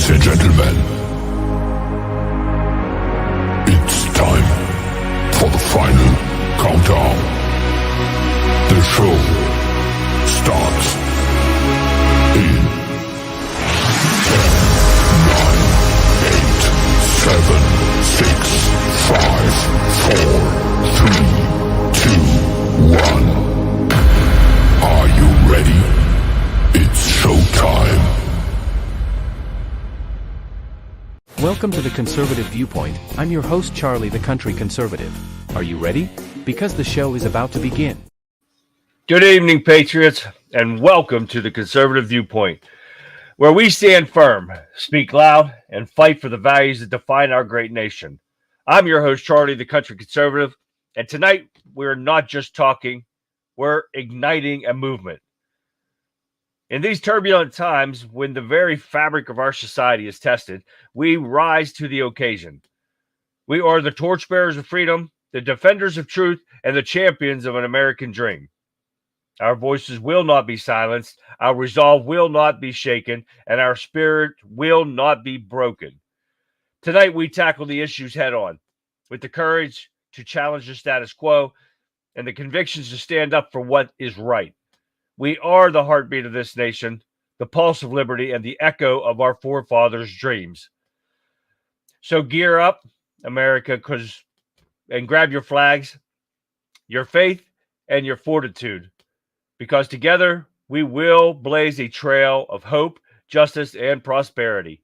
Ladies and gentlemen, it's time for the final countdown. The show starts in 10, 9, 8, 7, 6, 5, 4, 3, 2, 1. Are you ready? It's showtime. Welcome to the Conservative Viewpoint. I'm your host, Charlie, the Country Conservative. Are you ready? Because the show is about to begin. Good evening, Patriots, and welcome to the Conservative Viewpoint, where we stand firm, speak loud, and fight for the values that define our great nation. I'm your host, Charlie, the Country Conservative, and tonight we're not just talking, we're igniting a movement. In these turbulent times, when the very fabric of our society is tested, we rise to the occasion. We are the torchbearers of freedom, the defenders of truth, and the champions of an American dream. Our voices will not be silenced, our resolve will not be shaken, and our spirit will not be broken. Tonight, we tackle the issues head on, with the courage to challenge the status quo and the convictions to stand up for what is right. We are the heartbeat of this nation, the pulse of liberty, and the echo of our forefathers' dreams. So gear up, America, and grab your flags, your faith, and your fortitude, because together we will blaze a trail of hope, justice, and prosperity.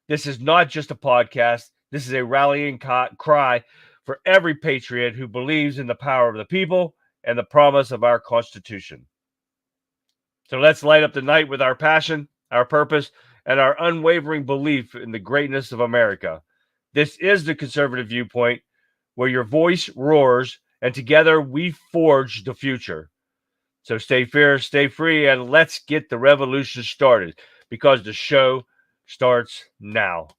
This is not just a podcast. This is a rallying cry for every patriot who believes in the power of the people and the promise of our Constitution. So let's light up the night with our passion, our purpose, and our unwavering belief in the greatness of America. This is the Conservative Viewpoint, where your voice roars, and together we forge the future. So stay fierce, stay free, and let's get the revolution started, because the show starts now.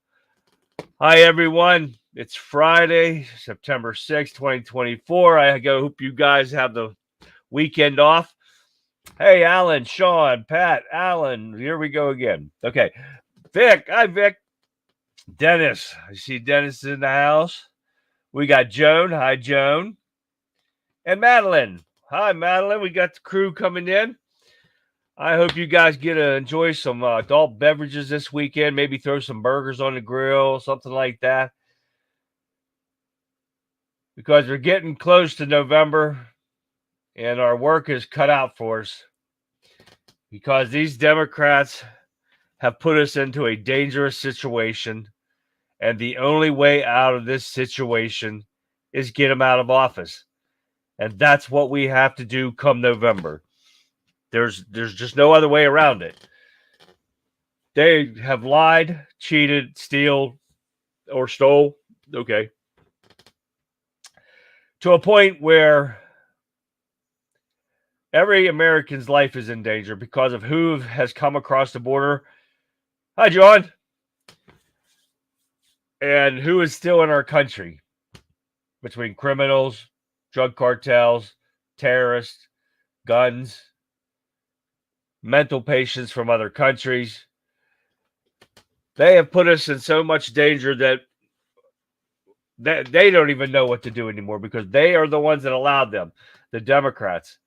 Hi, everyone. It's Friday, September 6th, 2024. I hope you guys have the weekend off. Hey, Alan, Sean, Pat, Alan, here we go again. Okay, Vic, hi, Vic. Dennis, I see Dennis in the house. We got Joan, hi, Joan. And Madeline, hi, Madeline. We got the crew coming in. I hope you guys get to enjoy some adult beverages this weekend. Maybe throw some burgers on the grill, something like that. Because we're getting close to November, and our work is cut out for us, because these Democrats have put us into a dangerous situation, and the only way out of this situation is get them out of office. And that's what we have to do come November. There's just no other way around it. They have lied, cheated, stole, okay, to a point where every American's life is in danger because of who has come across the border. Hi, John. And who is still in our country, between criminals, drug cartels, terrorists, guns, mental patients from other countries. They have put us in so much danger that they don't even know what to do anymore, because they are the ones that allowed them, the Democrats.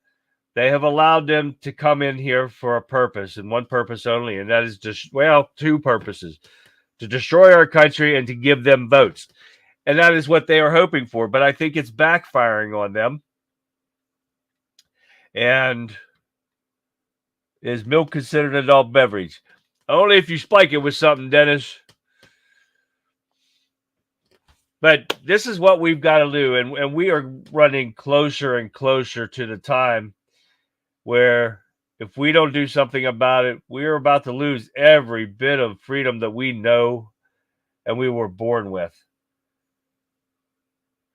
They have allowed them to come in here for a purpose, and one purpose only, and that is two purposes: to destroy our country and to give them votes. And that is what they are hoping for, but I think it's backfiring on them. And is milk considered an adult beverage? Only if you spike it with something, Dennis. But this is what we've got to do, and we are running closer and closer to the time where if we don't do something about it, we're about to lose every bit of freedom that we know and we were born with.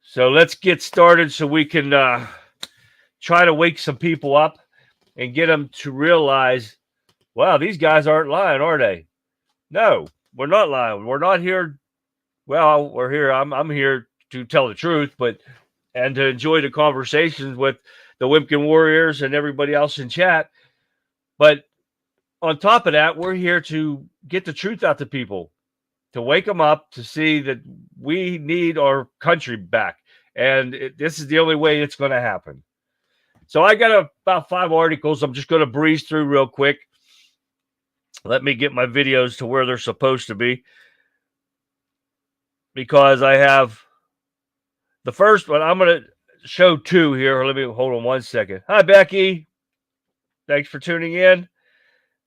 So let's get started so we can try to wake some people up and get them to realize, wow, these guys aren't lying, are they? No, we're not lying. We're not here. Well, we're here. I'm here to tell the truth, and to enjoy the conversations with the Wimpkin Warriors and everybody else in chat. But on top of that, we're here to get the truth out to people. to wake them up to see that we need our country back. And this is the only way it's going to happen. So I got about 5 articles. I'm just going to breeze through real quick. Let me get my videos to where they're supposed to be, because I have the first one. I'm going to show 2 here. Let me hold on 1 second. Hi, Becky. Thanks for tuning in.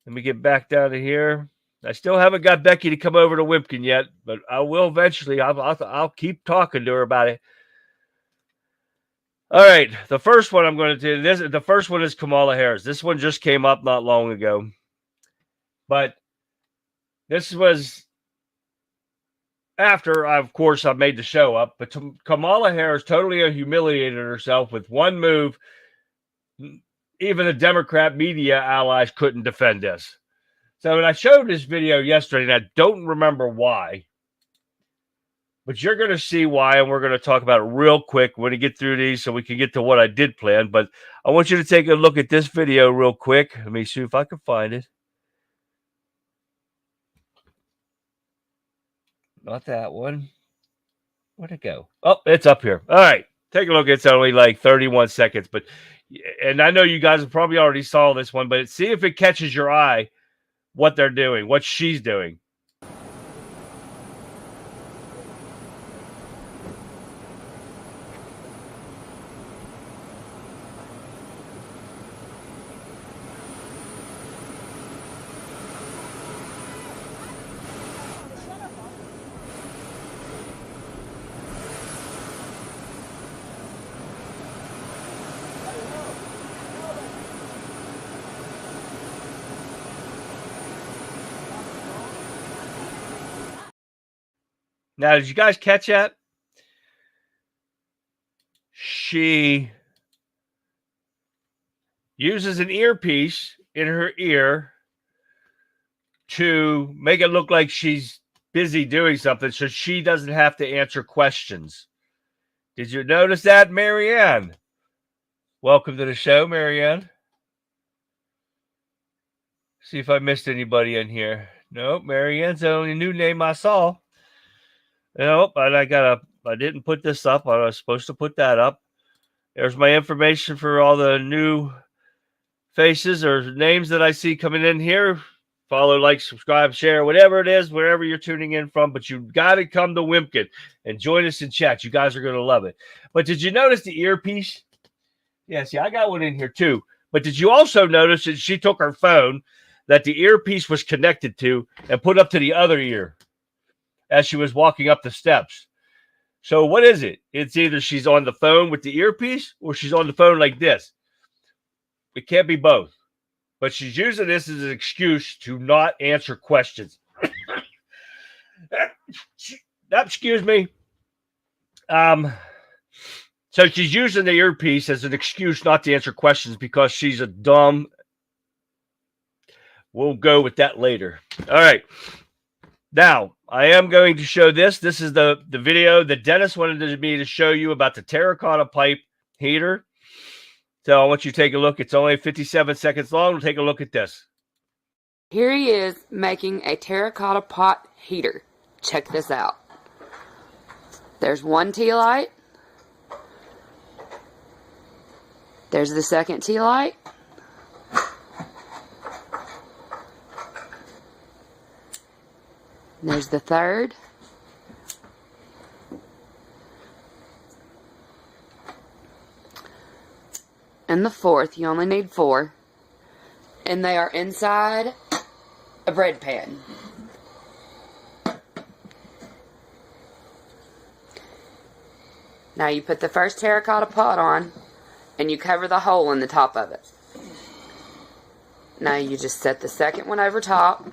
Let me get back down to here. I still haven't got Becky to come over to Wimpkin yet, but I will eventually. I'll keep talking to her about it. All right, the first one I'm going to do. The first one is Kamala Harris. This one just came up not long ago, but this was after, of course, I made the show up. But Kamala Harris totally humiliated herself with one move. Even the Democrat media allies couldn't defend this. So when I showed this video yesterday, and I don't remember why, but you're going to see why, and we're going to talk about it real quick when we get through these so we can get to what I did plan. But I want you to take a look at this video real quick. Let me see if I can find it. Not that one. Where'd it go? Oh, it's up here. All right. Take a look. It's only like 31 seconds. And I know you guys probably already saw this one, but see if it catches your eye what they're doing, what she's doing. Now, did you guys catch that? She uses an earpiece in her ear to make it look like she's busy doing something so she doesn't have to answer questions. Did you notice that, Marianne? Welcome to the show, Marianne. See if I missed anybody in here. Nope, Marianne's the only new name I saw. Nope, and I didn't put this up. I was supposed to put that up. There's my information for all the new faces or names that I see coming in here. Follow, like, subscribe, share, whatever it is, wherever you're tuning in from. But you got to come to Wimpkin and join us in chat. You guys are going to love it. But did you notice the earpiece? Yeah, see, I got one in here too. But did you also notice that she took her phone that the earpiece was connected to and put up to the other ear as she was walking up the steps? So what is it? It's either she's on the phone with the earpiece or she's on the phone like this. It can't be both. But she's using this as an excuse to not answer questions. Excuse me. So she's using the earpiece as an excuse not to answer questions because she's a dumb. We'll go with that later. All right. Now, I am going to show this. This is the video that Dennis wanted me to show you about the terracotta pipe heater. So I want you to take a look. It's only 57 seconds long. We'll take a look at this. Here he is making a terracotta pot heater. Check this out. There's one tea light. There's the second tea light. There's the third. And the fourth. You only need 4. And they are inside a bread pan. Now you put the first terracotta pot on and you cover the hole in the top of it. Now you just set the second one over top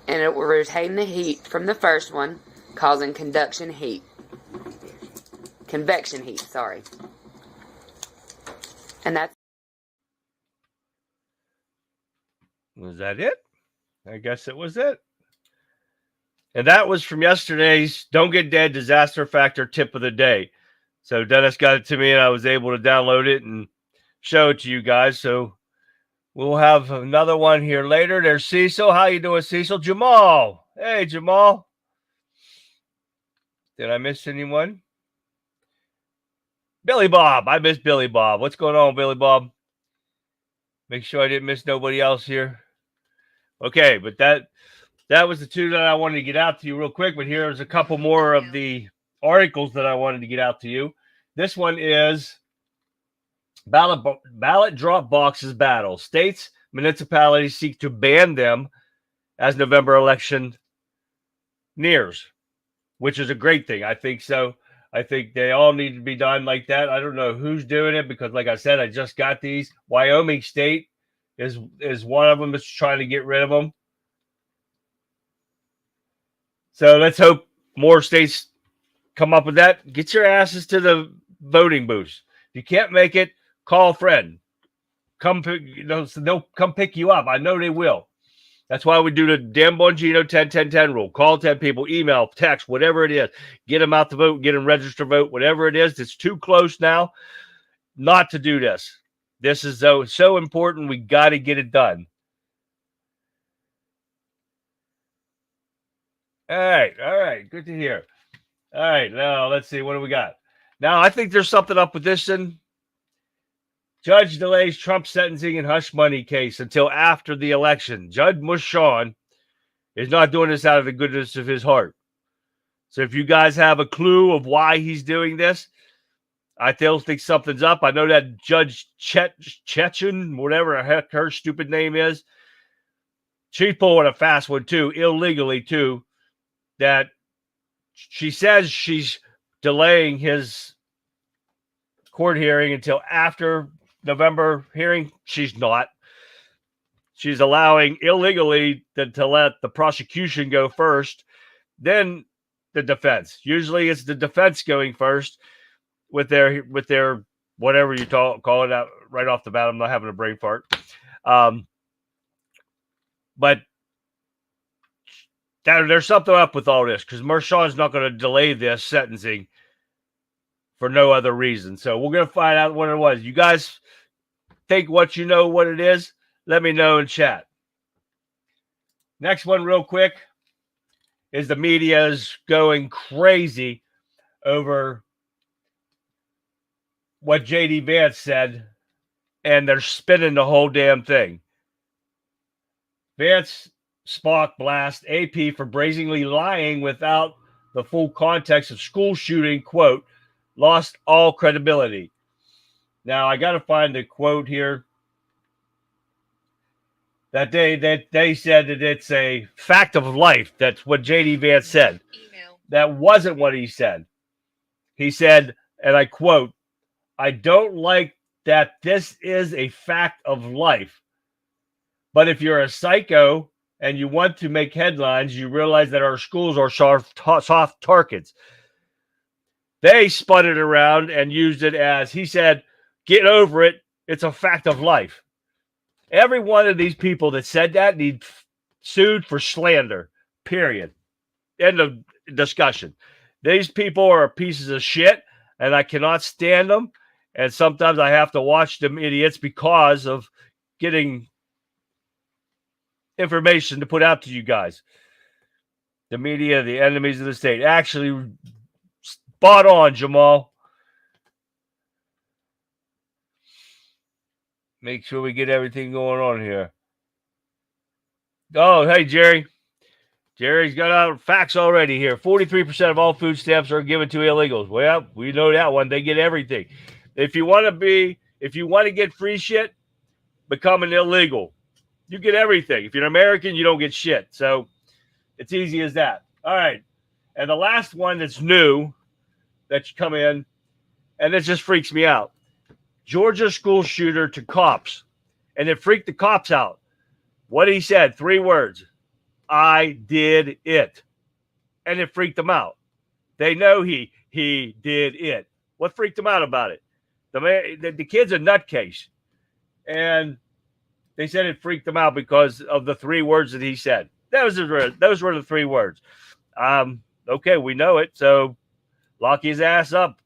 and it will retain the heat from the first one, causing convection heat, sorry. And that's... Was that it? I guess it was it. And that was from yesterday's Don't Get Dead Disaster Factor tip of the day. So Dennis got it to me and I was able to download it and show it to you guys. So we'll have another one here later. There's Cecil. How you doing, Cecil? Jamal. Hey, Jamal. Did I miss anyone? Billy Bob. I missed Billy Bob. What's going on, Billy Bob? Make sure I didn't miss nobody else here. Okay, but that was the two that I wanted to get out to you real quick. But here's a couple more of the articles that I wanted to get out to you. This one is ballot drop boxes battle. States, municipalities seek to ban them as November election nears, which is a great thing. I think so. I think they all need to be done like that. I don't know who's doing it because, like I said, I just got these. Wyoming State is one of them that's trying to get rid of them. So let's hope more states come up with that. Get your asses to the voting booths. If you can't make it, call a friend. They'll come pick you up. I know they will. That's why we do the Dan Bongino 10-10-10 rule. Call 10 people, email, text, whatever it is. Get them out to vote, get them registered to vote, whatever it is. It's too close now not to do this. This is so important. We got to get it done. All right. Good to hear. All right, now let's see. What do we got? Now, I think there's something up with this one. Judge delays Trump sentencing and hush money case until after the election. Judge Merchan is not doing this out of the goodness of his heart. So if you guys have a clue of why he's doing this, I still think something's up. I know that Judge Chechen, whatever the heck her stupid name is, she's pulling a fast one too, illegally too, that she says she's delaying his court hearing until after November hearing. She's not. She's allowing illegally to let the prosecution go first, then the defense. Usually it's the defense going first with their whatever you call it out right off the bat. I'm not having a brain fart. But there's something up with all this because Merchan's not going to delay this sentencing for no other reason. So we're going to find out what it was. You guys think what you know what it is? Let me know in chat. Next one real quick is the media is going crazy over what J.D. Vance said, and they're spinning the whole damn thing. Vance Spock blast AP for brazenly lying without the full context of school shooting, quote, lost all credibility. Now, I got to find the quote here. That they said that it's a fact of life. That's what J.D. Vance said. That wasn't what he said. He said, and I quote, I don't like that this is a fact of life. But if you're a psycho and you want to make headlines, you realize that our schools are soft targets. They spun it around and used it as, he said, get over it. It's a fact of life. Every one of these people that said that needs sued for slander, period. End of discussion. These people are pieces of shit, and I cannot stand them. And sometimes I have to watch them idiots because of getting information to put out to you guys. The media, the enemies of the state. Actually, spot on, Jamal. Make sure we get everything going on here. Oh, hey, Jerry. Jerry's got out facts already here. 43% of all food stamps are given to illegals. Well, we know that one. They get everything. If you want to get free shit, become an illegal. You get everything. If you're an American, you don't get shit. So it's easy as that. All right. And the last one that's new that you come in, and it just freaks me out. Georgia school shooter to cops. And it freaked the cops out. What he said, 3 words. I did it. And it freaked them out. They know he did it. What freaked them out about it? The kid's a nutcase. And they said it freaked them out because of the 3 words that he said. Those were the 3 words. Okay, we know it. So lock his ass up.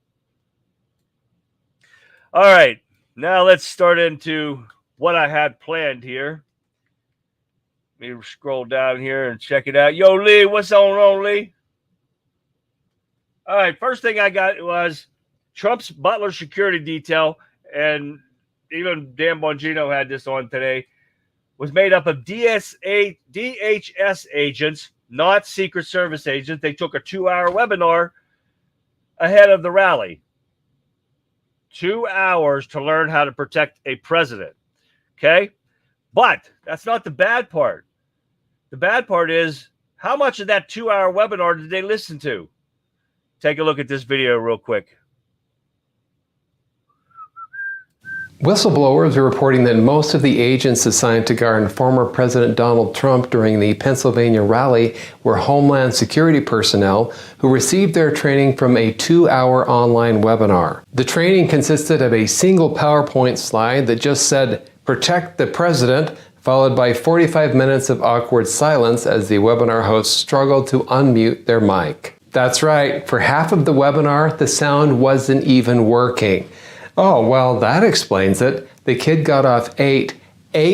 All right. Now let's start into what I had planned here. Let me scroll down here and check it out. Yo, Lee, what's on, Lee? All right, first thing I got was Trump's Butler security detail, and even Dan Bongino had this on today, was made up of DHS agents, not Secret Service agents. They took a 2-hour webinar ahead of the rally. 2 hours to learn how to protect a president. Okay? But that's not the bad part. The bad part is, how much of that 2-hour webinar did they listen to? Take a look at this video real quick. Whistleblowers are reporting that most of the agents assigned to guard former President Donald Trump during the Pennsylvania rally were Homeland Security personnel who received their training from a 2-hour online webinar. The training consisted of a single PowerPoint slide that just said, "Protect the President," followed by 45 minutes of awkward silence as the webinar hosts struggled to unmute their mic. That's right, for half of the webinar, the sound wasn't even working. Oh, well, that explains it. The kid got off eight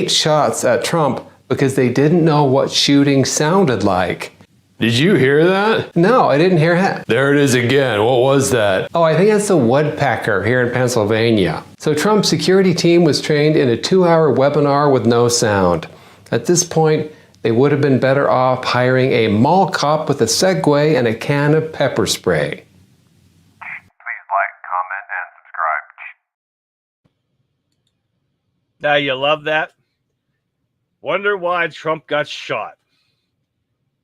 shots at Trump because they didn't know what shooting sounded like. Did you hear that? No, I didn't hear that. There it is again. What was that? Oh, I think that's a woodpecker here in Pennsylvania. So Trump's security team was trained in a 2-hour webinar with no sound. At this point, they would have been better off hiring a mall cop with a Segway and a can of pepper spray. Now, you love that? Wonder why Trump got shot.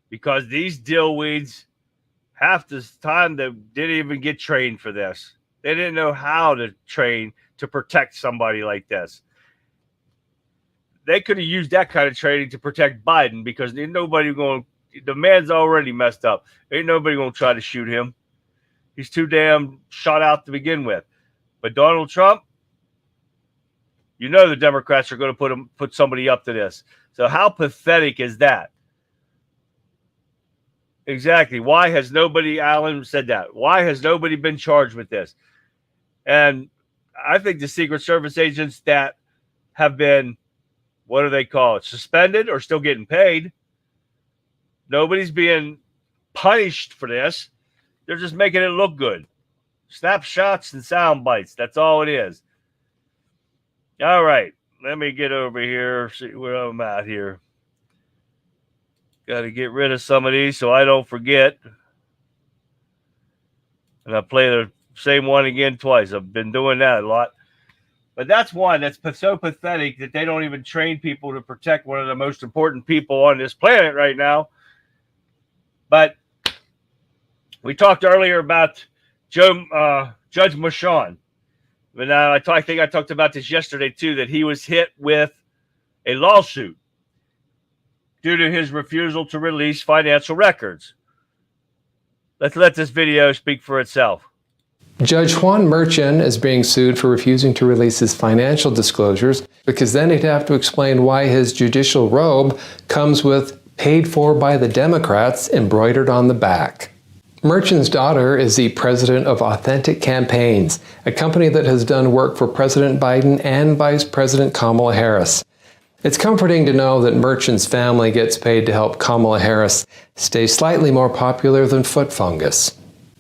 Because these dillweeds, half the time, they didn't even get trained for this. They didn't know how to train to protect somebody like this. They could have used that kind of training to protect Biden, because ain't nobody going, the man's already messed up. Ain't nobody going to try to shoot him. He's too damn shot out to begin with. But Donald Trump, you know the Democrats are going to put somebody up to this. So how pathetic is that? Exactly. Why has nobody, Alan said that, why has nobody been charged with this? And I think the Secret Service agents that have been, what do they call it, suspended or still getting paid, nobody's being punished for this. They're just making it look good. Snapshots and sound bites. That's all it is. All right, let me get over here, see where I'm at here. Got to get rid of some of these so I don't forget. And I play the same one again twice. I've been doing that a lot. But that's one that's so pathetic that they don't even train people to protect one of the most important people on this planet right now. But we talked earlier about Judge Merchan. But now I think I talked about this yesterday too, that he was hit with a lawsuit due to his refusal to release financial records. Let's let this video speak for itself. Judge Juan Merchan is being sued for refusing to release his financial disclosures, because then he'd have to explain why his judicial robe comes with "paid for by the Democrats" embroidered on the back. Merchan's daughter is the president of Authentic Campaigns, a company that has done work for President Biden and Vice President Kamala Harris. It's comforting to know that Merchan's family gets paid to help Kamala Harris stay slightly more popular than foot fungus.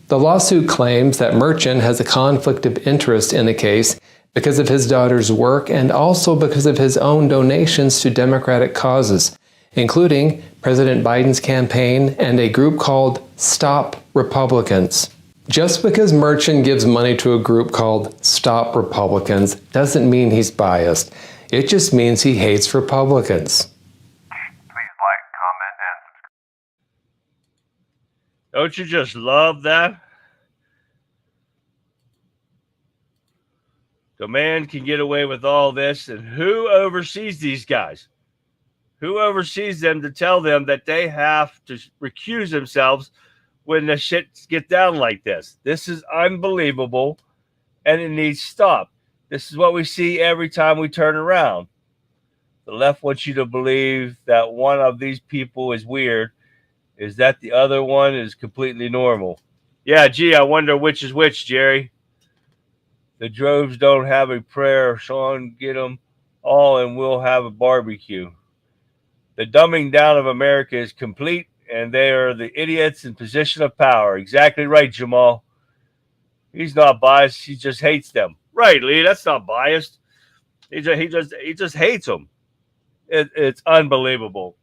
The lawsuit claims that Merchan has a conflict of interest in the case because of his daughter's work and also because of his own donations to Democratic causes, including President Biden's campaign and a group called Stop Republicans. Just because Merchan gives money to a group called Stop Republicans doesn't mean he's biased. It just means he hates Republicans. Please like, comment, and subscribe. Don't you just love that? The man can get away with all this, and who oversees these guys? Who oversees them to tell them that they have to recuse themselves when the shit gets down like this? This is unbelievable, and it needs to stop. This is what we see every time we turn around. The left wants you to believe that one of these people is weird, is that the other one is completely normal. Yeah, gee, I wonder which is which, Jerry. The droves don't have a prayer. Sean, get them all and we'll have a barbecue. The dumbing down of America is complete, and they are the idiots in position of power. Exactly right, Jamal. He's not biased. He just hates them. Right, Lee. That's not biased. He just hates them. It's unbelievable.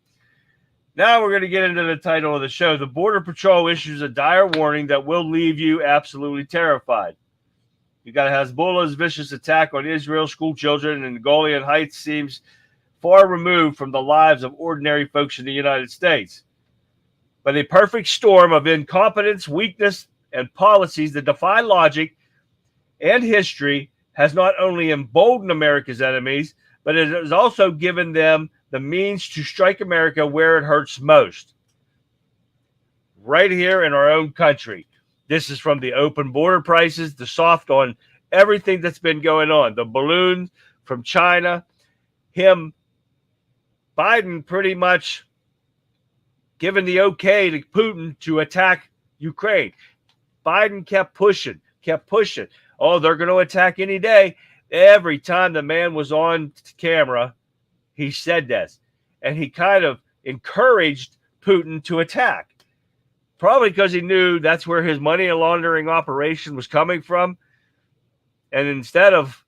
Now we're going to get into the title of the show. The Border Patrol issues a dire warning that will leave you absolutely terrified. You got Hezbollah's vicious attack on Israel school children in the Golan Heights seems far removed from the lives of ordinary folks in the United States. But a perfect storm of incompetence, weakness, and policies that defy logic and history has not only emboldened America's enemies, but it has also given them the means to strike America where it hurts most. Right here in our own country. This is from the open border prices, the soft on everything that's been going on. The balloon from China, Biden pretty much giving the okay to Putin to attack Ukraine. Biden kept pushing. Oh, they're going to attack any day. Every time the man was on camera, he said this. And he kind of encouraged Putin to attack. Probably because he knew that's where his money laundering operation was coming from. And instead of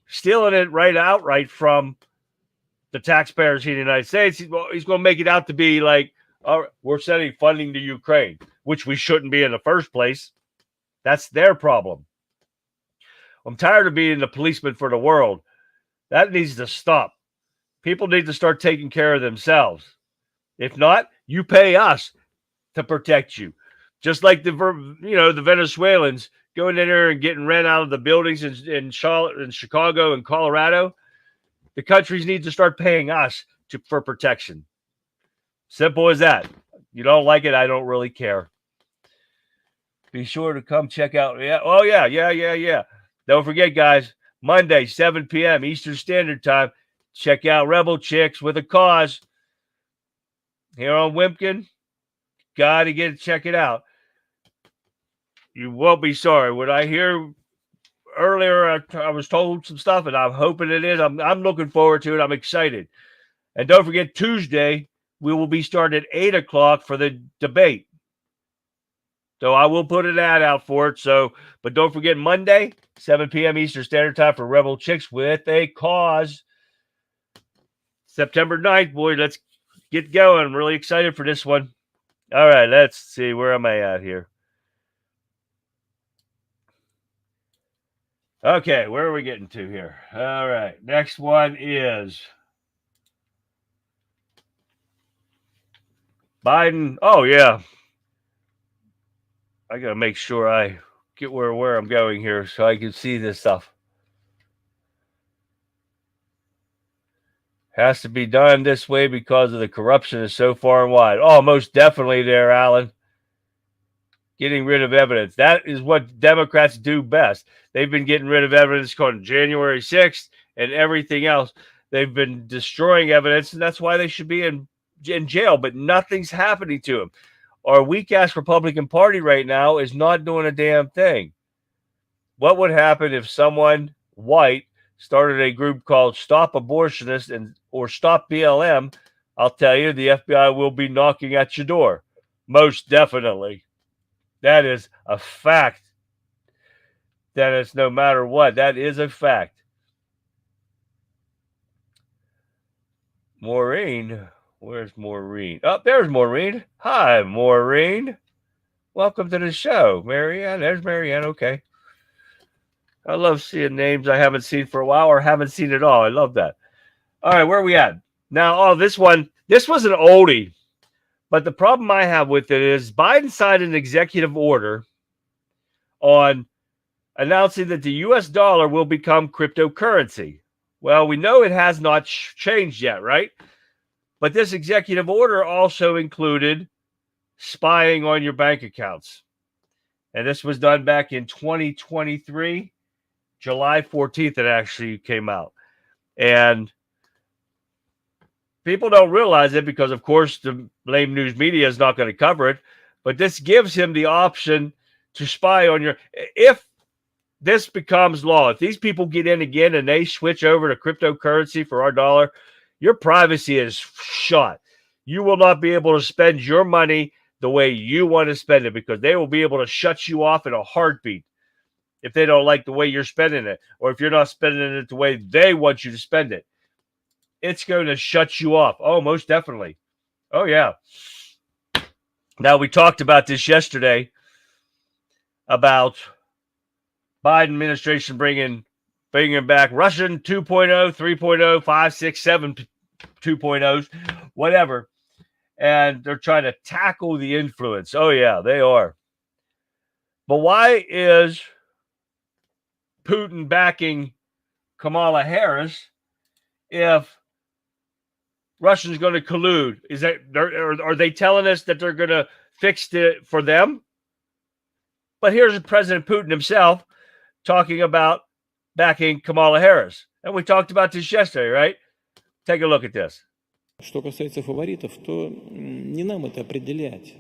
stealing it outright from the taxpayers here in the United States, he's going to make it out to be like, oh, we're sending funding to Ukraine, which we shouldn't be in the first place. That's their problem. I'm tired of being the policeman for the world. That needs to stop. People need to start taking care of themselves. If not, you pay us to protect you. Just like the Venezuelans going in there and getting rent out of the buildings in Chicago and Colorado. The countries need to start paying us for protection. Simple as that. You don't like it, I don't really care. Be sure to come check out. Yeah. Don't forget, guys, Monday, 7 p.m. Eastern Standard Time. Check out Rebel Chicks with a Cause here on Wimpkin. Got to check it out. You won't be sorry. What I hear earlier, I was told some stuff, and I'm hoping it is. I'm looking forward to it. I'm excited. And don't forget, Tuesday, we will be starting at 8 o'clock for the debate. So I will put an ad out for it. But don't forget, Monday, 7 p.m. Eastern Standard Time for Rebel Chicks with a Cause. September 9th, boy, let's get going. I'm really excited for this one. All right, let's see. Where am I at here? Okay, where are we getting to here? All right, next one is Biden. Oh, yeah. I got to make sure I get where I'm going here so I can see this stuff. Has to be done this way because of the corruption is so far and wide. Oh, most definitely there, Alan. Getting rid of evidence. That is what Democrats do best. They've been getting rid of evidence on January 6th and everything else. They've been destroying evidence, and that's why they should be in jail, but nothing's happening to them. Our weak-ass Republican Party right now is not doing a damn thing. What would happen if someone white started a group called Stop Abortionists or Stop BLM? I'll tell you, the FBI will be knocking at your door. Most definitely. That is a fact. That is no matter what. That is a fact. Maureen. Where's Maureen? Oh, there's Maureen. Hi, Maureen. Welcome to the show. Marianne. There's Marianne. Okay. I love seeing names I haven't seen for a while or haven't seen at all. I love that. All right, where are we at? Now, this was an oldie. But the problem I have with it is Biden signed an executive order on announcing that the U.S. dollar will become cryptocurrency. Well, we know it has not changed yet, right? But this executive order also included spying on your bank accounts. And this was done back in 2023, July 14th, it actually came out. And people don't realize it because, of course, the lame news media is not going to cover it. But this gives him the option to spy on your... If this becomes law, if these people get in again and they switch over to cryptocurrency for our dollar, your privacy is shot. You will not be able to spend your money the way you want to spend it, because they will be able to shut you off in a heartbeat if they don't like the way you're spending it, or if you're not spending it the way they want you to spend it. It's going to shut you off. Oh, most definitely. Oh, yeah. Now, we talked about this yesterday about Biden administration bringing back Russian 2.0, 3.0, 5, 6, 7 2.0s, whatever. And they're trying to tackle the influence. Oh, yeah, they are. But why is Putin backing Kamala Harris if Russians going to collude? Is that are they telling us that they're going to fix it for them? But here's President Putin himself talking about backing Kamala Harris. And we talked about this yesterday, right? Take a look at this. Что касается фаворитов, то не нам это определять.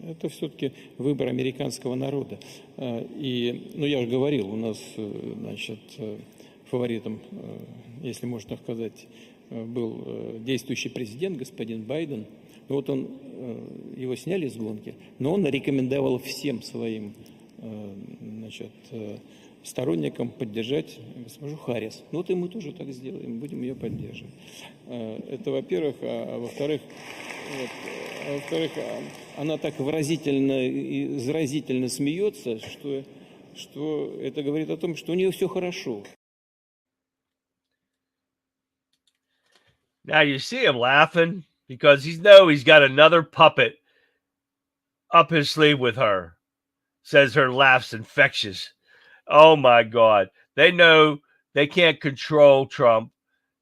Это все-таки выбор американского народа. И, ну, я уже говорил, у нас, значит, фаворитом, если можно сказать, был действующий президент, господин Байден. Ну, вот он, его сняли с гонки, но он рекомендовал всем своим, значит, сторонникам поддержать госпожу Харрис. Ну вот и мы тоже так сделаем, будем ее поддерживать. Это, во-первых. Во-вторых, она так выразительно и заразительно смеется, что это говорит о том, что у нее все хорошо. Now you see him laughing because he's got another puppet up his sleeve with her. Says her laugh's infectious. Oh, my God. They know they can't control Trump,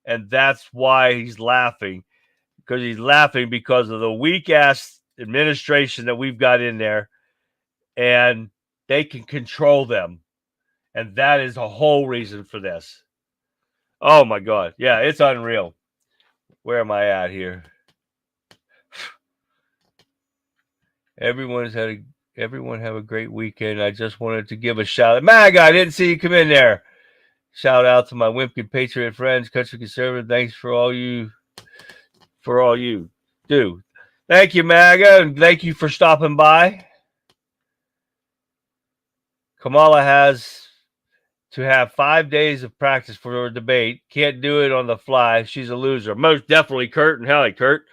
and that's why he's laughing. Because he's laughing because of the weak-ass administration that we've got in there, and they can control them. And that is the whole reason for this. Oh, my God. Yeah, it's unreal. Where am I at here? Everyone have a great weekend. I just wanted to give a shout out. MAGA, I didn't see you come in there. Shout out to my Wimpkin Patriot friends, country conservative. Thanks for all you do. Thank you, MAGA, and thank you for stopping by. Kamala has to have 5 days of practice for her debate. Can't do it on the fly. She's a loser. Most definitely, Kurt. And hell, Kurt.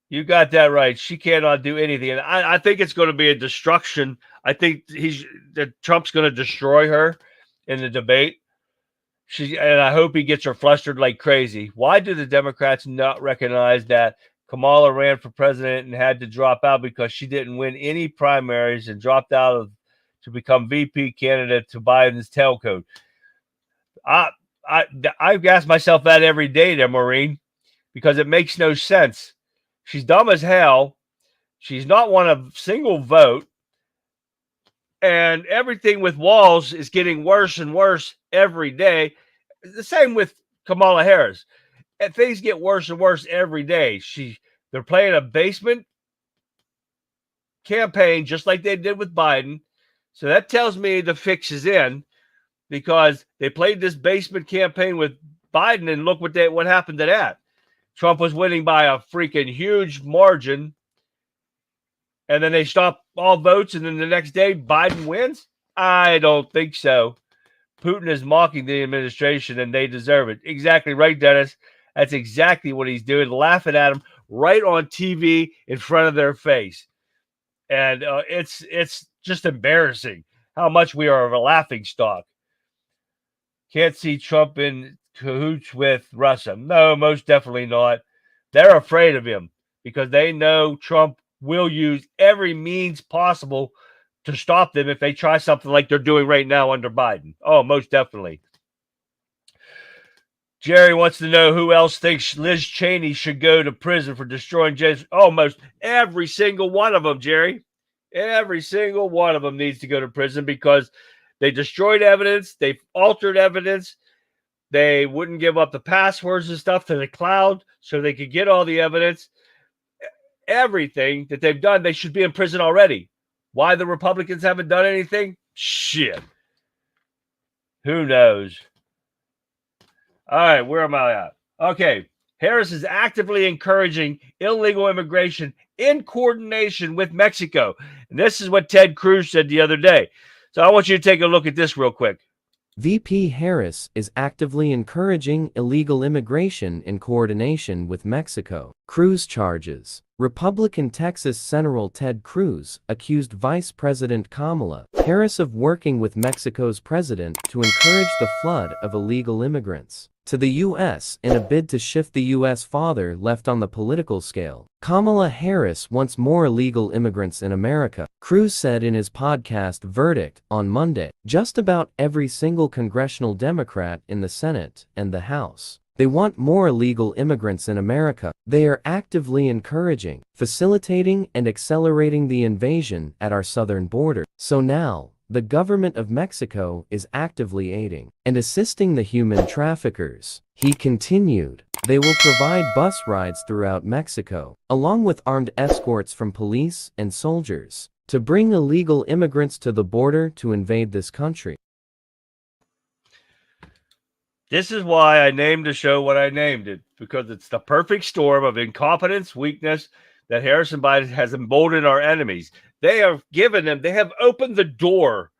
You got that right. She cannot do anything. And I think it's going to be a destruction. I think Trump's going to destroy her in the debate. And I hope he gets her flustered like crazy. Why do the Democrats not recognize that Kamala ran for president and had to drop out because she didn't win any primaries and dropped out to become VP candidate to Biden's tailcoat? I've asked myself that every day there, Maureen, because it makes no sense. She's dumb as hell. She's not won a single vote. And everything with Walz is getting worse and worse every day. The same with Kamala Harris. And things get worse and worse every day. They're playing a basement campaign just like they did with Biden. So that tells me the fix is in, because they played this basement campaign with Biden, and look what happened to that. Trump was winning by a freaking huge margin, and then they stopped all votes, and then the next day Biden wins? I don't think so. Putin is mocking the administration, and they deserve it. Exactly right, Dennis. That's exactly what he's doing, laughing at them right on TV in front of their face. And it's just embarrassing how much we are of a laughing stock. Can't see Trump in cahoots with Russia. No, most definitely not. They're afraid of him because they know Trump will use every means possible to stop them if they try something like they're doing right now under Biden. Oh, most definitely. Jerry wants to know who else thinks Liz Cheney should go to prison for destroying James. Almost every single one of them, Jerry. Every single one of them needs to go to prison because they destroyed evidence. They altered evidence. They wouldn't give up the passwords and stuff to the cloud so they could get all the evidence. Everything that they've done, they should be in prison already. Why the Republicans haven't done anything? Shit. Who knows? All right, where am I at? Okay. Harris is actively encouraging illegal immigration in coordination with Mexico. And this is what Ted Cruz said the other day. So I want you to take a look at this real quick. VP Harris is actively encouraging illegal immigration in coordination with Mexico. Cruz charges. Republican Texas Senator Ted Cruz accused Vice President Kamala Harris of working with Mexico's president to encourage the flood of illegal immigrants to the U.S. in a bid to shift the U.S. father left on the political scale. Kamala Harris wants more illegal immigrants in America, Cruz said in his podcast Verdict on Monday. Just about every single congressional Democrat in the Senate and the House. They want more illegal immigrants in America. They are actively encouraging, facilitating, and accelerating the invasion at our southern border. So now, the government of Mexico is actively aiding and assisting the human traffickers. He continued, they will provide bus rides throughout Mexico, along with armed escorts from police and soldiers, to bring illegal immigrants to the border to invade this country. This is why I named the show what I named it, because it's the perfect storm of incompetence, weakness that Harrison Biden has emboldened our enemies. They have given them, they have opened the door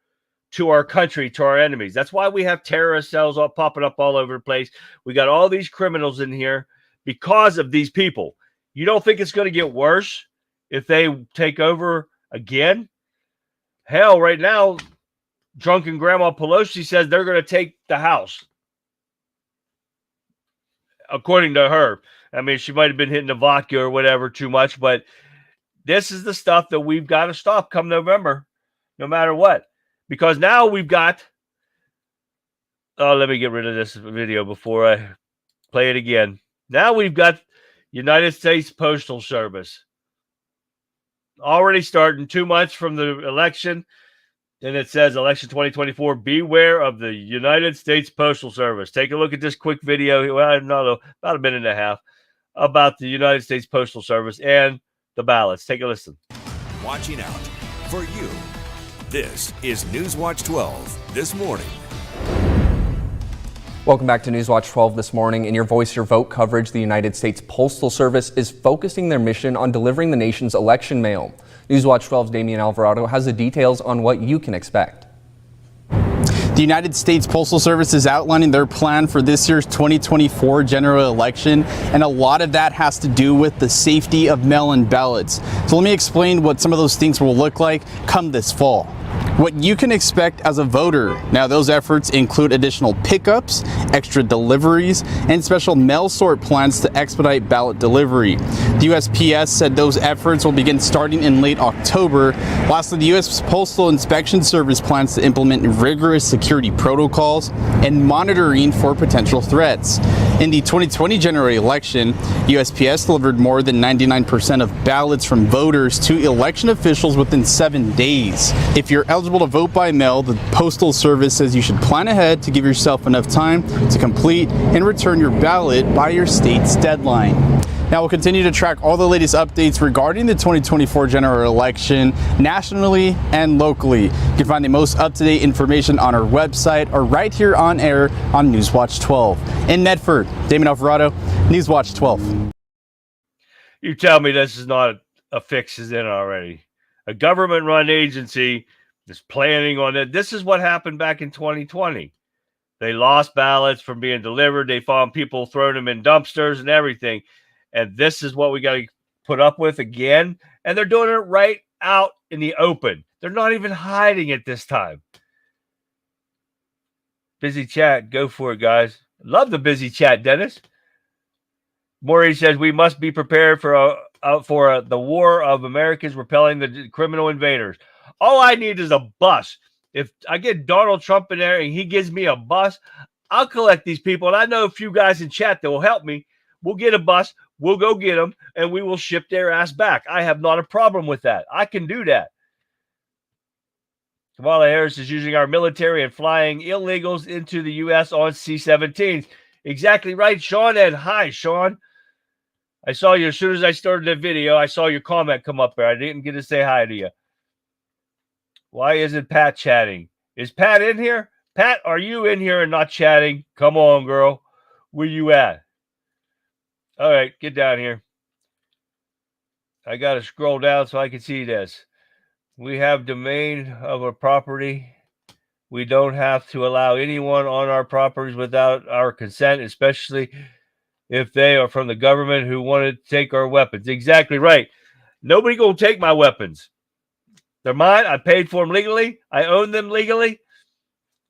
to our country, to our enemies. That's why we have terrorist cells all popping up all over the place. We got all these criminals in here because of these people. You don't think it's going to get worse if they take over again? Hell, right now, drunken Grandma Pelosi says they're going to take the House. According to her. I mean, she might have been hitting the vodka or whatever too much, but this is the stuff that we've got to stop come November, no matter what. Because now we've got, oh, let me get rid of this video before I play it again. Now we've got United States Postal Service already starting 2 months from the election. And it says, election 2024, beware of the United States Postal Service. Take a look at this quick video, well, I don't know, about a minute and a half, about the United States Postal Service and the ballots. Take a listen. Watching out for you. This is Newswatch 12 this morning. Welcome back to Newswatch 12 this morning. In your Voice Your Vote coverage, the United States Postal Service is focusing their mission on delivering the nation's election mail. Newswatch 12's Damian Alvarado has the details on what you can expect. The United States Postal Service is outlining their plan for this year's 2024 general election, and a lot of that has to do with the safety of mail-in ballots. So let me explain what some of those things will look like come this fall. What you can expect as a voter. Now, those efforts include additional pickups, extra deliveries, and special mail sort plans to expedite ballot delivery. The USPS said those efforts will begin starting in late October. Lastly, the U.S. Postal Inspection Service plans to implement rigorous security protocols and monitoring for potential threats. In the 2020 general election, USPS delivered more than 99% of ballots from voters to election officials within 7 days. If you're eligible to vote by mail, the Postal Service says you should plan ahead to give yourself enough time to complete and return your ballot by your state's deadline. Now, we'll continue to track all the latest updates regarding the 2024 general election nationally and locally. You can find the most up-to-date information on our website or right here on air on Newswatch 12. In Medford, Damon Alvarado, Newswatch 12. You tell me this is not a fix is in already. A government-run agency is planning on it. This is what happened back in 2020. They lost ballots from being delivered. They found people throwing them in dumpsters and everything. And this is what we got to put up with again. And they're doing it right out in the open. They're not even hiding it this time. Busy chat. Go for it, guys. Love the busy chat, Dennis. Maury says we must be prepared for the war of Americans repelling the criminal invaders. All I need is a bus. If I get Donald Trump in there and he gives me a bus, I'll collect these people. And I know a few guys in chat that will help me. We'll get a bus. We'll go get them, and we will ship their ass back. I have not a problem with that. I can do that. Kamala Harris is using our military and flying illegals into the U.S. on C-17s. Exactly right, Sean. And hi, Sean. I saw you as soon as I started the video. I saw your comment come up there. I didn't get to say hi to you. Why isn't Pat chatting? Is Pat in here? Pat, are you in here and not chatting? Come on, girl. Where you at? All right, get down here. I got to scroll down so I can see this. We have domain of a property. We don't have to allow anyone on our properties without our consent, especially if they are from the government who want to take our weapons. Exactly right. Nobody gonna take my weapons. They're mine. I paid for them legally. I own them legally.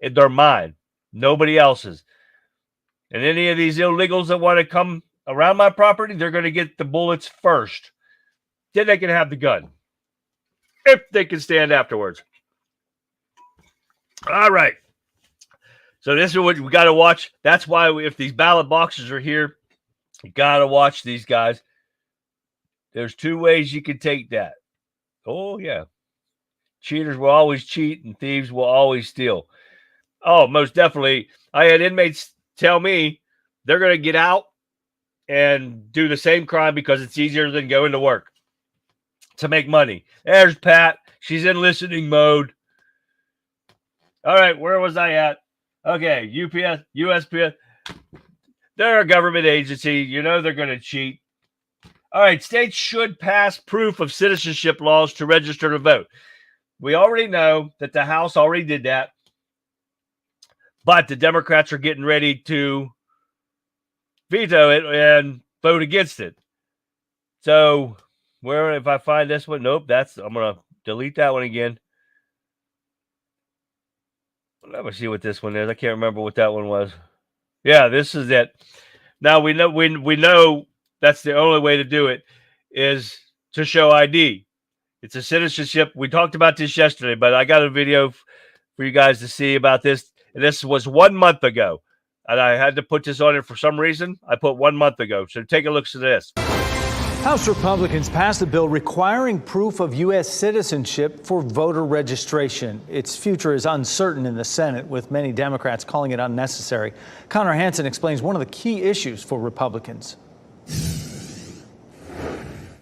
And they're mine. Nobody else's. And any of these illegals that want to come around my property, they're going to get the bullets first. Then they can have the gun. If they can stand afterwards. All right. So this is what we got to watch. That's why if these ballot boxes are here, you got to watch these guys. There's two ways you can take that. Oh, yeah. Cheaters will always cheat and thieves will always steal. Oh, most definitely. I had inmates tell me they're going to get out and do the same crime because it's easier than going to work to make money. There's Pat. She's in listening mode. All right, where was I at? Okay, UPS, USPS. They're a government agency. You know they're going to cheat. All right, states should pass proof of citizenship laws to register to vote. We already know that the House already did that. But the Democrats are getting ready to veto it and vote against it. So, where if I find this one? Nope, I'm going to delete that one again. Let me see what this one is. I can't remember what that one was. Yeah, this is it. Now we know that's the only way to do it is to show ID. It's a citizenship. We talked about this yesterday, but I got a video for you guys to see about this. And this was 1 month ago. And I had to put this on it for some reason. I put 1 month ago. So take a look at this. House Republicans passed a bill requiring proof of U.S. citizenship for voter registration. Its future is uncertain in the Senate, with many Democrats calling it unnecessary. Connor Hansen explains one of the key issues for Republicans.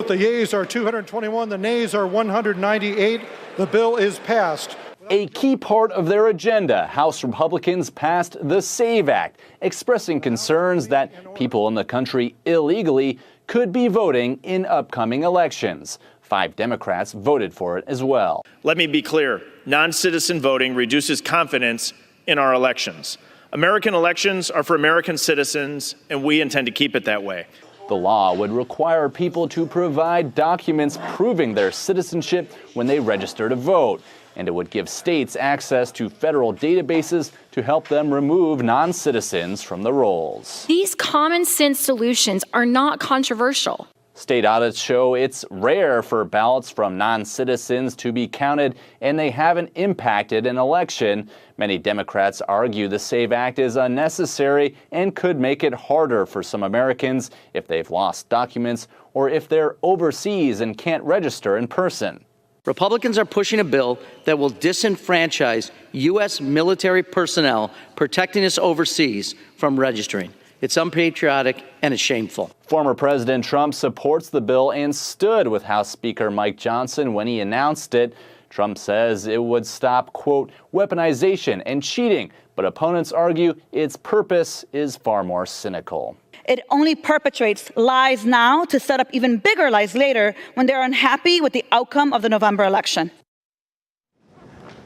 The yeas are 221, the nays are 198. The bill is passed. A key part of their agenda, House Republicans passed the SAVE Act, expressing concerns that people in the country illegally could be voting in upcoming elections. 5 Democrats voted for it as well. Let me be clear. Non-citizen voting reduces confidence in our elections. American elections are for American citizens, and we intend to keep it that way. The law would require people to provide documents proving their citizenship when they register to vote. And it would give states access to federal databases to help them remove non-citizens from the rolls. These common sense solutions are not controversial. State audits show it's rare for ballots from non-citizens to be counted, and they haven't impacted an election. Many Democrats argue the SAVE Act is unnecessary and could make it harder for some Americans if they've lost documents or if they're overseas and can't register in person. Republicans are pushing a bill that will disenfranchise U.S. military personnel protecting us overseas from registering. It's unpatriotic and it's shameful. Former President Trump supports the bill and stood with House Speaker Mike Johnson when he announced it. Trump says it would stop, quote, weaponization and cheating, but opponents argue its purpose is far more cynical. It only perpetrates lies now to set up even bigger lies later when they're unhappy with the outcome of the November election.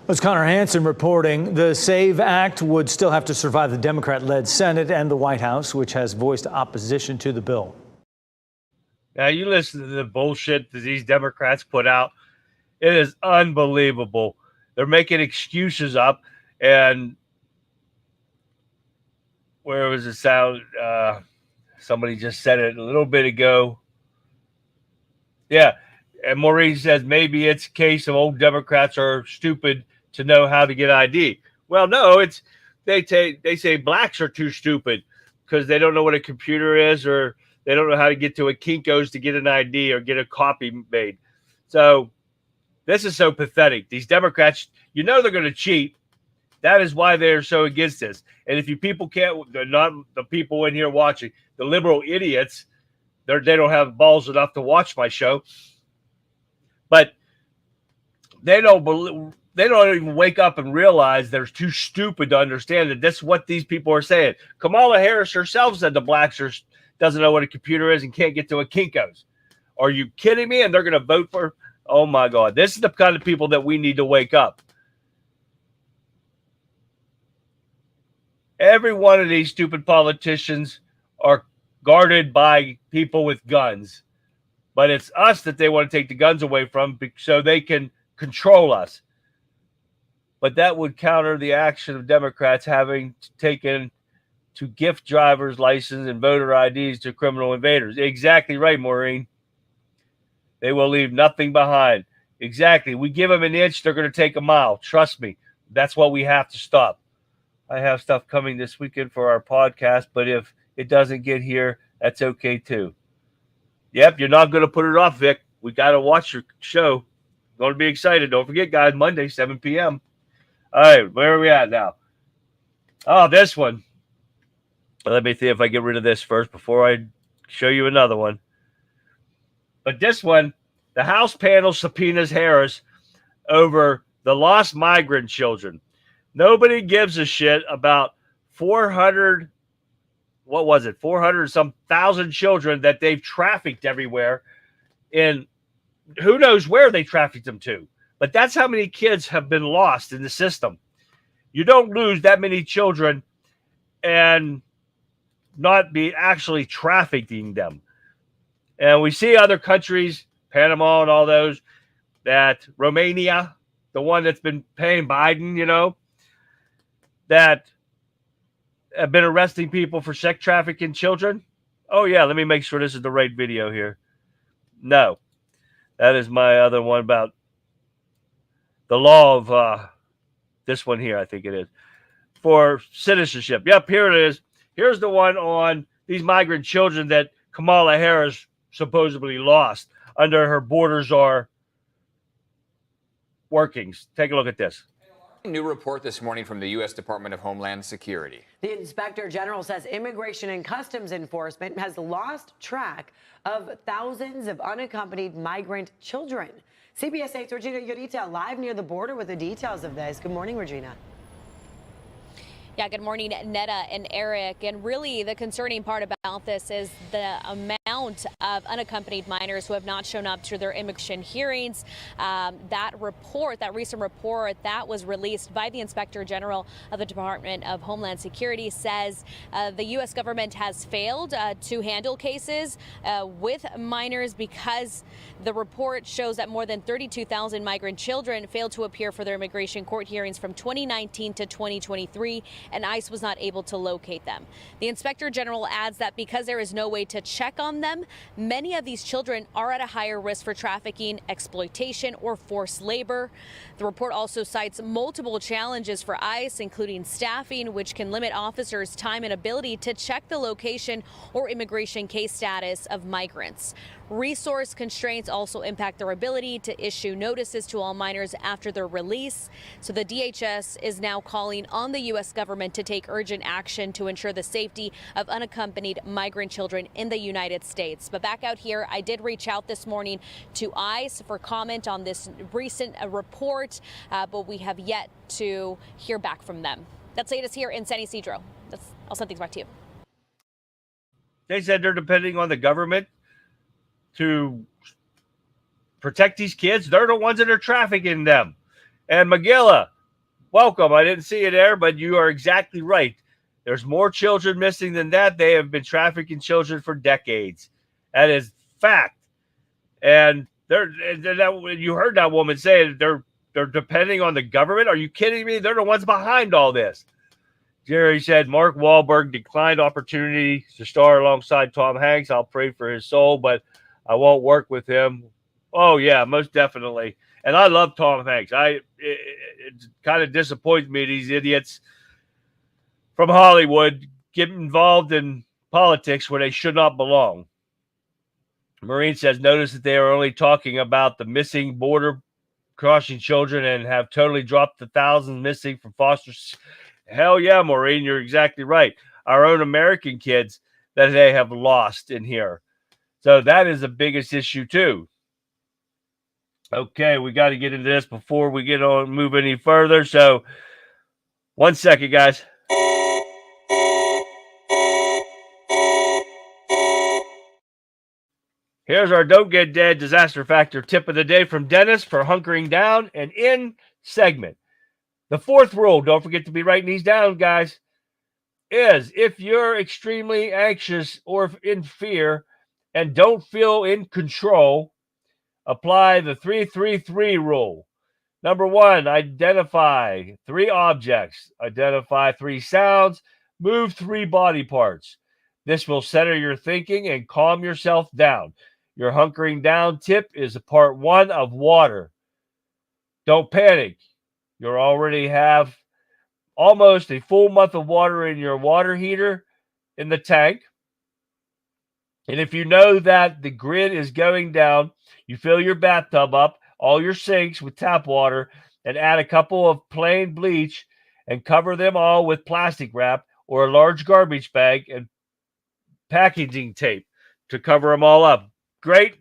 As Connor Hansen reporting, the SAVE Act would still have to survive the Democrat-led Senate and the White House, which has voiced opposition to the bill. Now, you listen to the bullshit that these Democrats put out. It is unbelievable. They're making excuses up. And where was the sound? Somebody just said it a little bit ago. Yeah. And Maureen says maybe it's a case of old Democrats are stupid to know how to get ID. Well, no, they say blacks are too stupid because they don't know what a computer is, or they don't know how to get to a Kinko's to get an ID or get a copy made. So this is so pathetic. These Democrats, you know they're going to cheat. That is why they're so against this. And if you people can't, not the people in here watching, the liberal idiots, they don't have balls enough to watch my show. But they don't even wake up and realize they're too stupid to understand that that's what these people are saying. Kamala Harris herself said the blacks are doesn't know what a computer is and can't get to a Kinko's. Are you kidding me? And they're going to vote for, oh my God, this is the kind of people that we need to wake up. Every one of these stupid politicians are guarded by people with guns. But it's us that they want to take the guns away from so they can control us. But that would counter the action of Democrats having taken to gift driver's license and voter IDs to criminal invaders. Exactly right, Maureen. They will leave nothing behind. Exactly. We give them an inch, they're going to take a mile. Trust me. That's what we have to stop. I have stuff coming this weekend for our podcast, but if it doesn't get here, that's okay too. Yep, you're not going to put it off, Vic. We got to watch your show. Going to be excited. Don't forget, guys, Monday, 7 p.m. All right, where are we at now? Oh, this one. Let me see if I get rid of this first before I show you another one. But this one, the House panel subpoenas Harris over the lost migrant children. Nobody gives a shit about 400, what was it, 400 some thousand children that they've trafficked everywhere. And who knows where they trafficked them to. But that's how many kids have been lost in the system. You don't lose that many children and not be actually trafficking them. And we see other countries, Panama and all those, that Romania, the one that's been paying Biden, you know, that have been arresting people for sex trafficking children. Oh, yeah, let me make sure this is the right video here. No, that is my other one about the law of this one here, I think it is, for citizenship. Yep, here it is. Here's the one on these migrant children that Kamala Harris supposedly lost under her borders are workings. Take a look at this. New report this morning from the U.S. Department of Homeland Security. The Inspector General says Immigration and Customs Enforcement has lost track of thousands of unaccompanied migrant children. CBS 8's Regina Yorita live near the border with the details of this. Good morning, Regina. Yeah, good morning, Netta and Eric. And really, the concerning part about this is the amount of unaccompanied minors who have not shown up to their immigration hearings. That recent report that was released by the Inspector General of the Department of Homeland Security says the U.S. government has failed to handle cases with minors because the report shows that more than 32,000 migrant children failed to appear for their immigration court hearings from 2019 to 2023. And ICE was not able to locate them. The Inspector General adds that because there is no way to check on them, many of these children are at a higher risk for trafficking, exploitation, or forced labor. The report also cites multiple challenges for ICE, including staffing, which can limit officers' time and ability to check the location or immigration case status of migrants. Resource constraints also impact their ability to issue notices to all minors after their release. So the DHS is now calling on the U.S. government to take urgent action to ensure the safety of unaccompanied migrant children in the United States. But back out here, I did reach out this morning to ICE for comment on this recent report, but we have yet to hear back from them. That's the latest here in San Ysidro. I'll send things back to you. They said they're depending on the government to protect these kids. They're the ones that are trafficking them. And Magilla, welcome. I didn't see you there, but you are exactly right. There's more children missing than that. They have been trafficking children for decades. That is fact. And you heard that woman say they're depending on the government. Are you kidding me? They're the ones behind all this. Jerry said Mark Wahlberg declined opportunity to star alongside Tom Hanks. I'll pray for his soul, but I won't work with him. Oh, yeah, most definitely. And I love Tom Hanks. It kind of disappoints me these idiots from Hollywood get involved in politics where they should not belong. Marine says, notice that they are only talking about the missing border crossing children and have totally dropped the thousands missing from foster. Hell yeah, Maureen, you're exactly right. Our own American kids that they have lost in here. So that is the biggest issue too. Okay, we got to get into this before we move any further. So 1 second, guys. Here's our Don't Get Dead Disaster Factor tip of the day from Dennis for hunkering down and in segment. The fourth rule, don't forget to be writing these down, guys, is if you're extremely anxious or in fear and don't feel in control, apply the 3-3-3 rule. Number one, identify 3 objects, identify 3 sounds, move 3 body parts. This will center your thinking and calm yourself down. Your hunkering down tip is part 1 of water. Don't panic. You already have almost a full month of water in your water heater in the tank. And if you know that the grid is going down, you fill your bathtub up, all your sinks with tap water, and add a couple of plain bleach and cover them all with plastic wrap or a large garbage bag and packaging tape to cover them all up. Great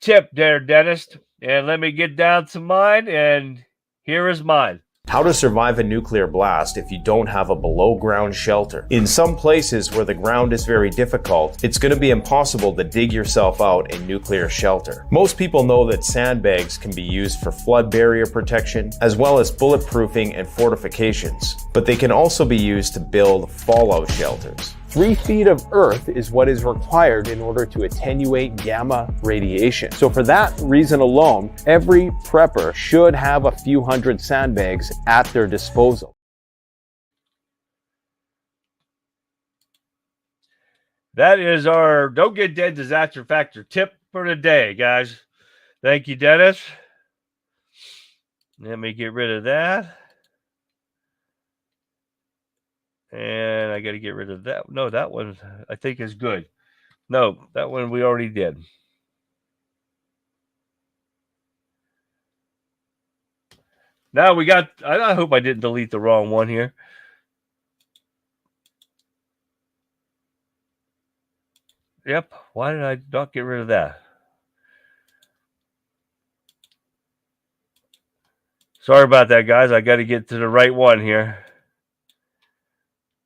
tip there, dentist. And let me get down to mine, and here is mine. How to survive a nuclear blast if you don't have a below-ground shelter. In some places where the ground is very difficult, it's going to be impossible to dig yourself out a nuclear shelter. Most people know that sandbags can be used for flood barrier protection, as well as bulletproofing and fortifications, but they can also be used to build fallout shelters. 3 feet of earth is what is required in order to attenuate gamma radiation. So for that reason alone, every prepper should have a few hundred sandbags at their disposal. That is our Don't Get Dead Disaster Factor tip for today, guys. Thank you, Dennis. Let me get rid of that. And I got to get rid of that. No, that one I think is good. No, that one we already did. Now we got, I hope I didn't delete the wrong one here. Yep. Why did I not get rid of that? Sorry about that, guys. I got to get to the right one here.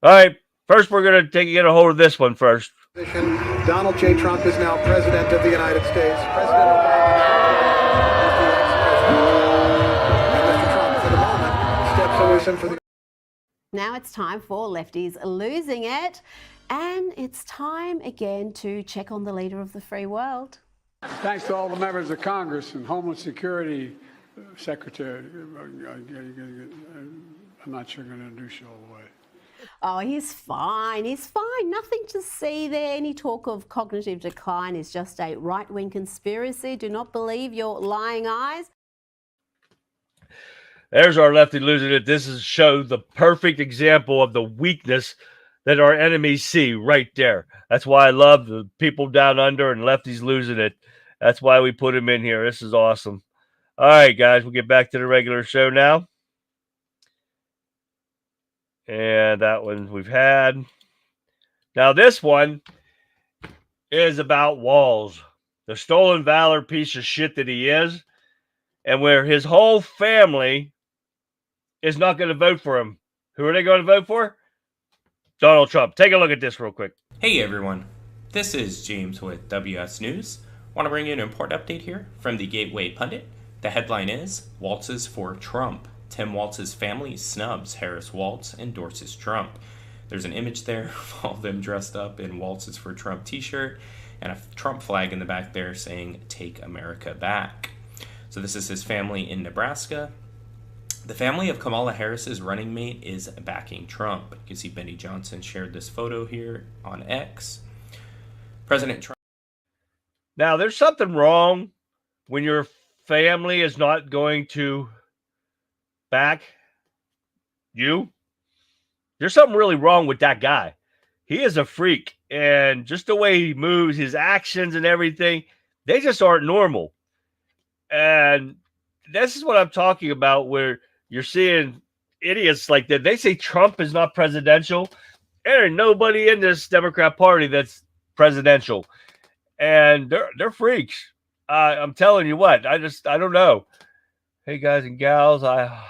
All right. First, we're going to get a hold of this one first. Donald J. Trump is now president of the United States. President Obama is the ex-president. And Mr. Trump, for the moment, steps away from the... Now it's time for Lefties Losing It. And it's time again to check on the leader of the free world. Thanks to all the members of Congress and Homeland Security Secretary. I'm not sure I'm going to introduce you all the way. Oh, he's fine. He's fine. Nothing to see there. Any talk of cognitive decline is just a right-wing conspiracy. Do not believe your lying eyes. There's our Lefty Losing It. This is show the perfect example of the weakness that our enemies see right there. That's why I love the people down under and Lefties Losing It. That's why we put him in here. This is awesome. All right, guys, we'll get back to the regular show now. And that one we've had. Now this one is about Walz, the stolen valor piece of shit that he is, and where his whole family is not going to vote for him. Who are they going to vote for? Donald Trump. Take a look at this real quick. Hey everyone, this is James with WS News. Want to bring you an important update here from the Gateway Pundit. The headline is, Waltzes for Trump. Tim Walz's family snubs Harris Waltz, endorses Trump. There's an image there of all of them dressed up in Waltzes for Trump t-shirt and a Trump flag in the back there saying, Take America Back. So this is his family in Nebraska. The family of Kamala Harris's running mate is backing Trump. You can see Benny Johnson shared this photo here on X. President Trump. Now, there's something wrong when your family is not going to back you. There's something really wrong with that guy. He is a freak. And just the way he moves, his actions and everything, they just aren't normal. And this is what I'm talking about, where you're seeing idiots like that. They say Trump is not presidential. There ain't nobody in this Democrat Party that's presidential. And they're freaks. I'm telling you what, I don't know. Hey, guys and gals, I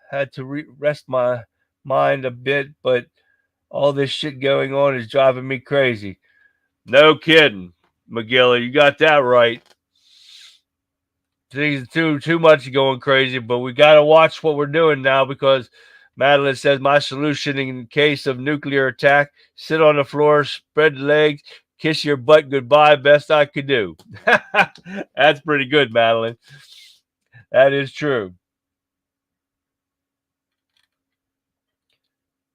had to rest my mind a bit, but all this shit going on is driving me crazy. No kidding. McGilly. You got that right. Things too much going crazy, but we got to watch what we're doing now because Madeline says my solution in case of nuclear attack: sit on the floor, spread the legs, kiss your butt goodbye. Best I could do. That's pretty good, Madeline. That is true.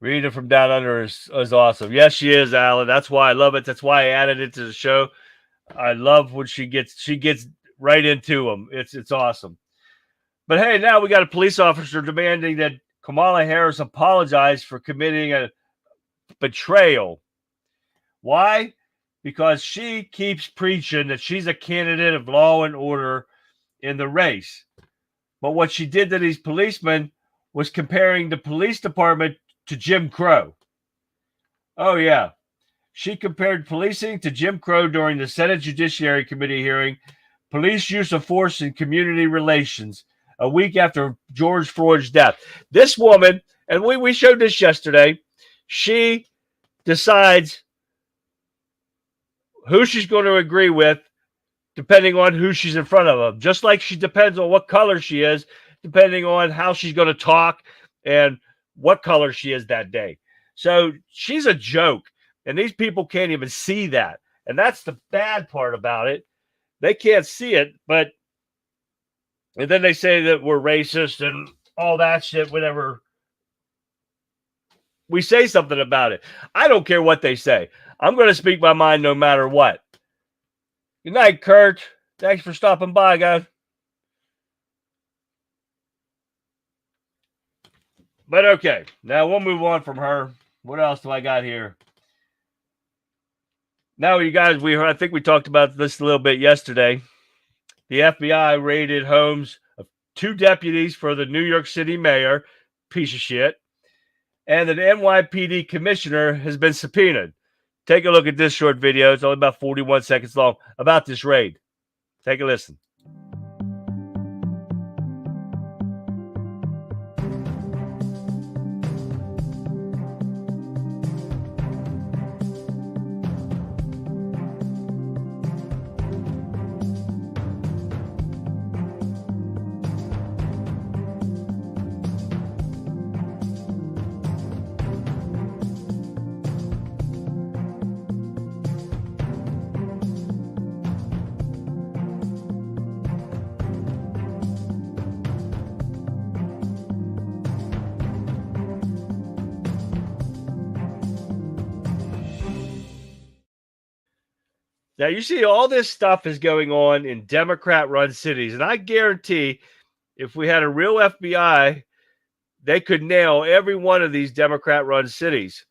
Rita from Down Under is awesome. Yes, she is, Alan. That's why I love it. That's why I added it to the show. I love when she gets right into them. It's awesome. But hey, now we got a police officer demanding that Kamala Harris apologize for committing a betrayal. Why? Because she keeps preaching that she's a candidate of law and order in the race. But what she did to these policemen was comparing the police department to Jim Crow. Oh, yeah. She compared policing to Jim Crow during the Senate Judiciary Committee hearing, police use of force in community relations, a week after George Floyd's death. This woman, and we showed this yesterday, she decides who she's going to agree with depending on who she's in front of them. Just like she depends on what color she is, depending on how she's going to talk and what color she is that day. So she's a joke, and these people can't even see that. And that's the bad part about it. They can't see it, and then they say that we're racist and all that shit whenever we say something about it. I don't care what they say. I'm going to speak my mind no matter what. Good night, Kurt. Thanks for stopping by, guys. But okay, now we'll move on from her. What else do I got here? Now, you guys, I think we talked about this a little bit yesterday. The FBI raided homes of 2 deputies for the New York City mayor, piece of shit, and an NYPD commissioner has been subpoenaed. Take a look at this short video. It's only about 41 seconds long about this raid. Take a listen. Now, you see all this stuff is going on in Democrat-run cities, and I guarantee if we had a real FBI, they could nail every one of these Democrat-run cities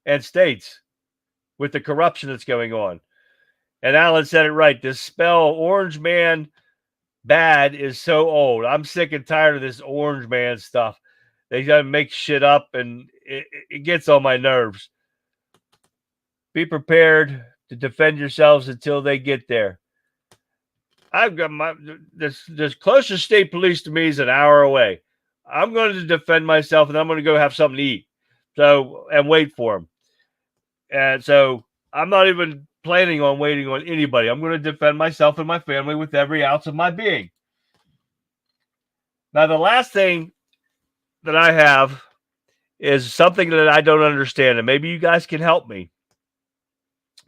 and states with the corruption that's going on. And Alan said it right. This spell, Orange Man Bad, is so old. I'm sick and tired of this Orange Man stuff. They got to make shit up, and it gets on my nerves. Be prepared to defend yourselves until they get there. I've got this closest state police to me is an hour away. I'm going to defend myself, and I'm going to go have something to eat. And wait for them. And so I'm not even planning on waiting on anybody. I'm going to defend myself and my family with every ounce of my being. Now, the last thing that I have is something that I don't understand, and maybe you guys can help me.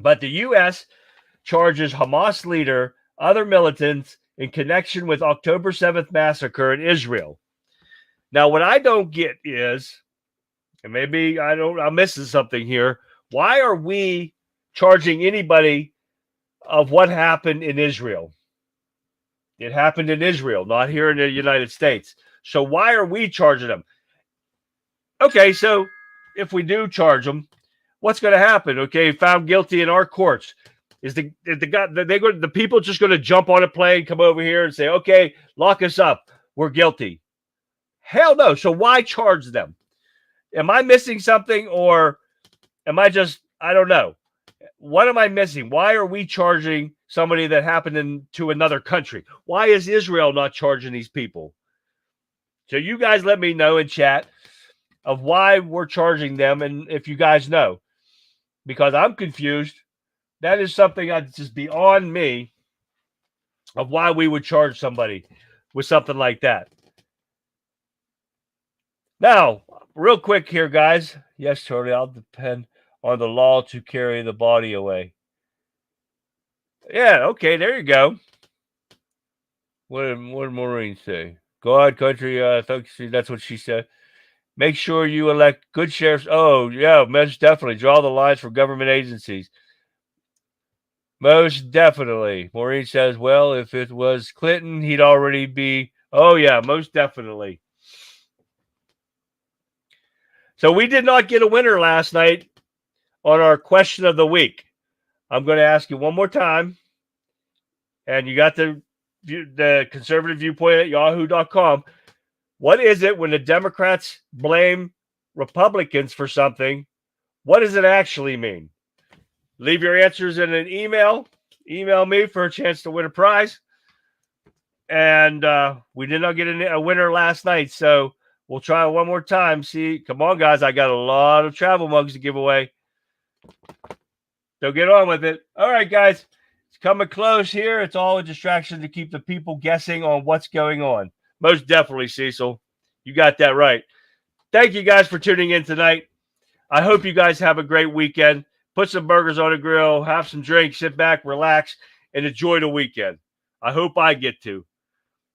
But the U.S. charges Hamas leader, other militants in connection with October 7th massacre in Israel. Now, what I don't get is, and maybe I'm missing something here, why are we charging anybody of what happened in Israel? It happened in Israel, not here in the United States. So why are we charging them? Okay, so if we do charge them, what's going to happen? Okay, found guilty in our courts. Is the people just going to jump on a plane, come over here and say, okay, lock us up, we're guilty? Hell no. So why charge them? Am I missing something, or am I I don't know. What am I missing? Why are we charging somebody that happened to another country? Why is Israel not charging these people? So you guys let me know in chat of why we're charging them, and if you guys know. Because I'm confused That is something that's just beyond me of why we would charge somebody with something like that. Now, real quick here, guys. Yes, Charlie, I'll depend on the law to carry the body away. Yeah, okay, there you go. What did Maureen say? God, country, that's what she said. Make sure you elect good sheriffs. Oh, yeah, most definitely. Draw the lines for government agencies. Most definitely. Maureen says, well, if it was Clinton, he'd already be. Oh, yeah, most definitely. So we did not get a winner last night on our question of the week. I'm going to ask you one more time. And you got the conservative viewpoint at yahoo.com. What is it when the Democrats blame Republicans for something? What does it actually mean? Leave your answers in an email. Email me for a chance to win a prize. And we did not get a winner last night, so we'll try one more time. See, come on, guys. I got a lot of travel mugs to give away. So get on with it. All right, guys. It's coming close here. It's all a distraction to keep the people guessing on what's going on. Most definitely, Cecil. You got that right. Thank you guys for tuning in tonight. I hope you guys have a great weekend. Put some burgers on the grill, have some drinks, sit back, relax, and enjoy the weekend. I hope I get to.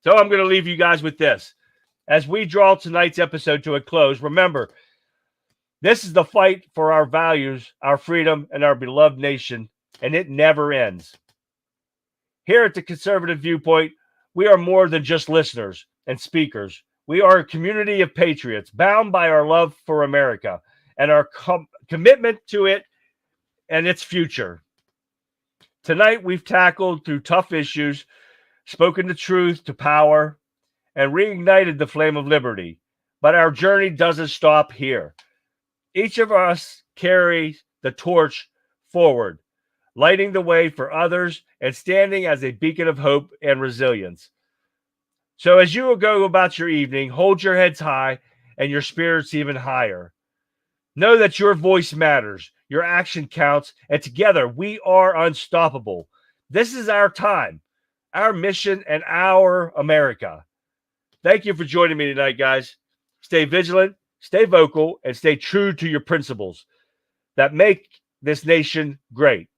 So I'm going to leave you guys with this. As we draw tonight's episode to a close, remember, this is the fight for our values, our freedom, and our beloved nation, and it never ends. Here at the Conservative Viewpoint, we are more than just listeners and speakers. We are a community of patriots bound by our love for America and our commitment to it and its future. Tonight, we've tackled through tough issues, spoken the truth to power, and reignited the flame of liberty. But our journey doesn't stop here. Each of us carries the torch forward, lighting the way for others and standing as a beacon of hope and resilience. So as you go about your evening, hold your heads high and your spirits even higher. Know that your voice matters, your action counts, and together we are unstoppable. This is our time, our mission, and our America. Thank you for joining me tonight, guys. Stay vigilant, stay vocal, and stay true to your principles that make this nation great.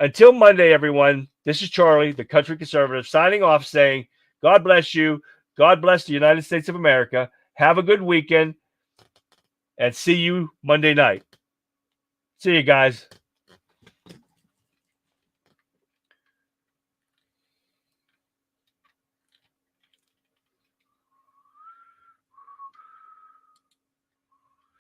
Until Monday, everyone, this is Charlie, the Country Conservative, signing off saying, God bless you. God bless the United States of America. Have a good weekend. And see you Monday night. See you guys.